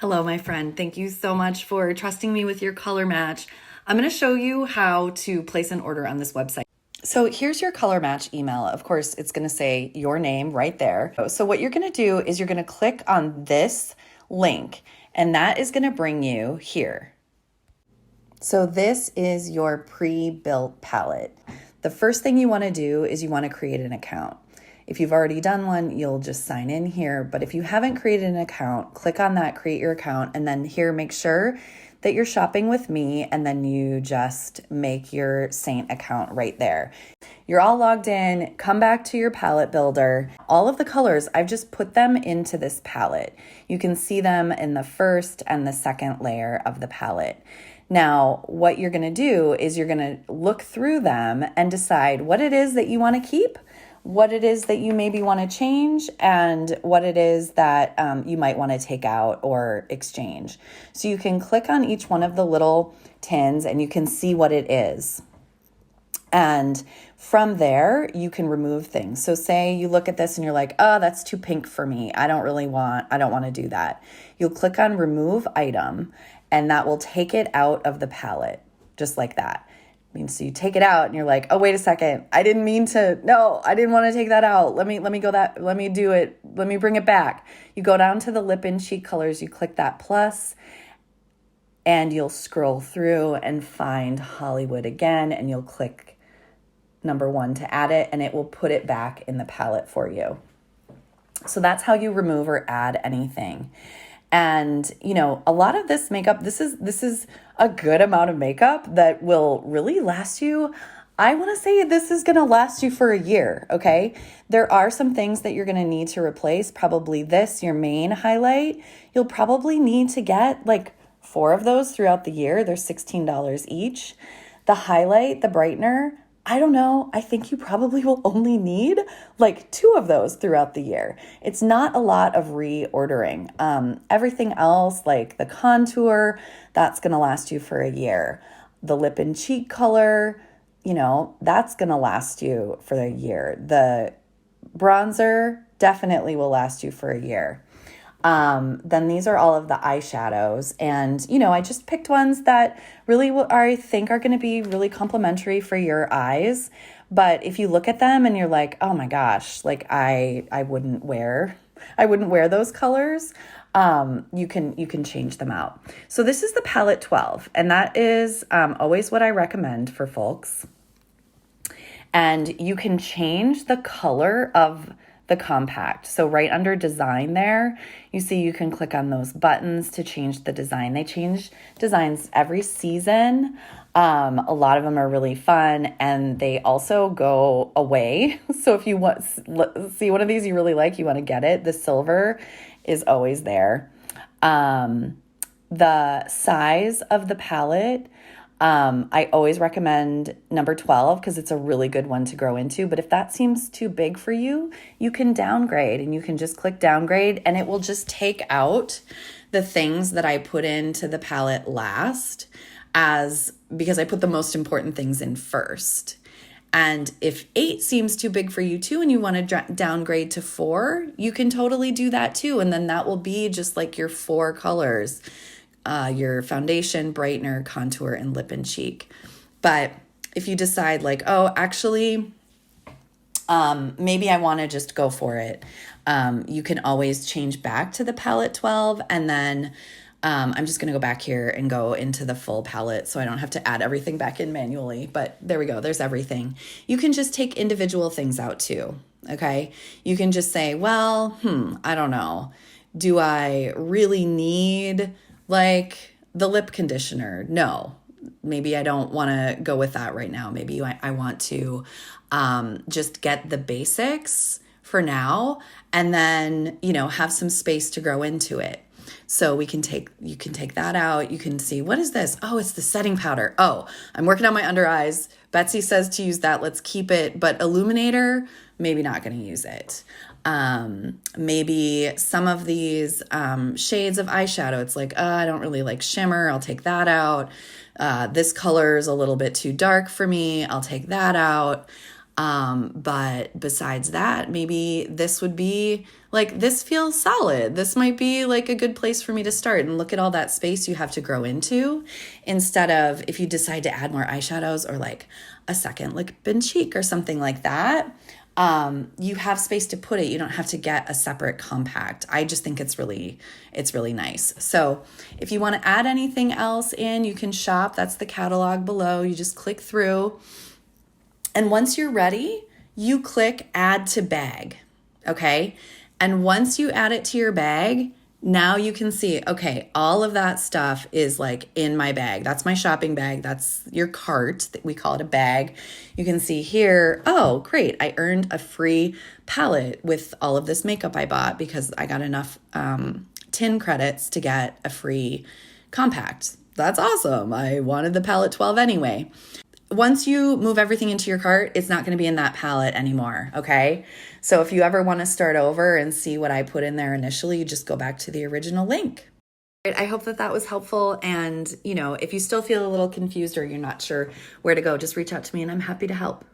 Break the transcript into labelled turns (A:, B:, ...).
A: Hello, my friend. Thank you so much for trusting me with your color match. I'm going to show you how to place an order on this website. So here's your color match email. Of course, it's going to say your name right there. So what you're going to do is you're going to click on this link, and that is going to bring you here. So this is your pre-built palette. The first thing you want to do is you want to create an account. If you've already done one, you'll just sign in here. But if you haven't created an account, click on that, create your account, and then here, make sure that you're shopping with me, and then you just make your Saint account right there. You're all logged in, come back to your palette builder. All of the colors, I've just put them into this palette. You can see them in the first and the second layer of the palette. Now, what you're gonna do is you're gonna look through them and decide what it is that you wanna keep, what it is that you maybe want to change, and what it is that you might want to take out or exchange. So you can click on each one of the little tins and you can see what it is. And from there, you can remove things. So say you look at this and you're like, oh, that's too pink for me. I don't want to do that. You'll click on remove item, and that will take it out of the palette, just like that. So you take it out and you're like, oh, wait a second. I didn't want to take that out. Let me do it. Let me bring it back. You go down to the lip and cheek colors. You click that plus, and you'll scroll through and find Hollywood again. And you'll click number 1 to add it, and it will put it back in the palette for you. So that's how you remove or add anything. And, a lot of this makeup, this is a good amount of makeup that will really last you. I want to say this is going to last you for a year, okay? There are some things that you're going to need to replace. Probably this, your main highlight. You'll probably need to get like 4 of those throughout the year. They're $16 each. The highlight, the brightener, I don't know. I think you probably will only need like 2 of those throughout the year. It's not a lot of reordering. Everything else, like the contour, that's going to last you for a year. The lip and cheek color, that's going to last you for a year. The bronzer definitely will last you for a year. Then these are all of the eyeshadows, and I just picked ones that really I think are going to be really complimentary for your eyes. But if you look at them and you're like, oh my gosh, like I wouldn't wear those colors, you can change them out. So this is the palette 12, and that is always what I recommend for folks. And you can change the color of the compact. So right under design there, you see you can click on those buttons to change the design. They change designs every season. A lot of them are really fun, and they also go away. So if you see one of these you really like, you want to get it. The silver is always there. The size of the palette, I always recommend number 12 because it's a really good one to grow into. But if that seems too big for you, you can downgrade, and you can just click downgrade, and it will just take out the things that I put into the palette last because I put the most important things in first. And if 8 seems too big for you too, and you want to downgrade to 4, you can totally do that too. And then that will be just like your 4 colors. Your foundation, brightener, contour, and lip and cheek. But if you decide like, oh, actually, maybe I want to just go for it, you can always change back to the palette 12. And then I'm just going to go back here and go into the full palette so I don't have to add everything back in manually. But there we go. There's everything. You can just take individual things out too. Okay. You can just say, well, I don't know. Do I really need like the lip conditioner? No, maybe I don't want to go with that right now. Maybe I want to just get the basics for now, and then, have some space to grow into it. So you can take that out. You can see, what is this? Oh, it's the setting powder. Oh, I'm working on my under eyes. Betsy says to use that. Let's keep it. But illuminator, maybe not going to use it. Maybe some of these shades of eyeshadow, it's like, I don't really like shimmer. I'll take that out. This color is a little bit too dark for me. I'll take that out. But besides that, maybe this would be like, this feels solid. This might be like a good place for me to start, and look at all that space you have to grow into, instead of if you decide to add more eyeshadows or like a second lip and cheek or something like that. You have space to put it. You don't have to get a separate compact. I just think it's really nice. So if you want to add anything else in, you can shop. That's the catalog below. You just click through. And once you're ready, you click add to bag. Okay. And once you add it to your bag, now you can see, okay, all of that stuff is like in my bag. That's my shopping bag. That's your cart. We call it a bag. You can see here, oh, great. I earned a free palette with all of this makeup I bought because I got enough tin credits to get a free compact. That's awesome. I wanted the palette 12 anyway. Once you move everything into your cart, it's not going to be in that palette anymore, okay? So if you ever want to start over and see what I put in there initially, you just go back to the original link. I hope that was helpful. And, if you still feel a little confused or you're not sure where to go, just reach out to me and I'm happy to help.